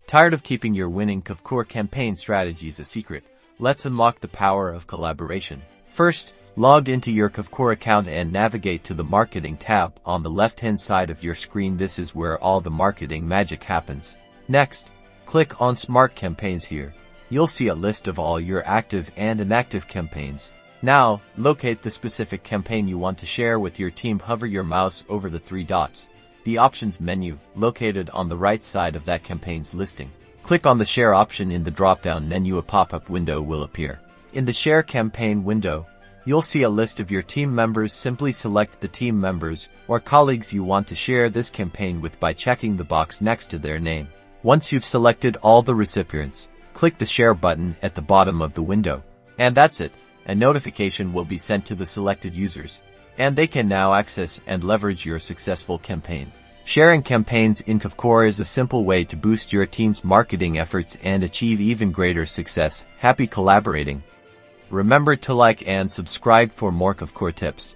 Tired of keeping your winning Kvcore campaign strategies a secret? Let's unlock the power of collaboration. First, log into your Kvcore account and navigate to the Marketing tab on the left-hand side of your screen. This is where all the marketing magic happens. Next, click on Smart Campaigns here. You'll see a list of all your active and inactive campaigns. Now, locate the specific campaign you want to share with your team. Hover your mouse over the three dots. The Options menu, located on the right side of that campaign's listing. Click on the Share option in the drop-down menu. A pop-up window will appear. In the Share campaign window, you'll see a list of your team members. Simply select the team members or colleagues you want to share this campaign with by checking the box next to their name. Once you've selected all the recipients, click the Share button at the bottom of the window. And that's it. A notification will be sent to the selected users, and they can now access and leverage your successful campaign. Sharing campaigns in Kvcore is a simple way to boost your team's marketing efforts and achieve even greater success. Happy collaborating! Remember to like and subscribe for more Kvcore tips.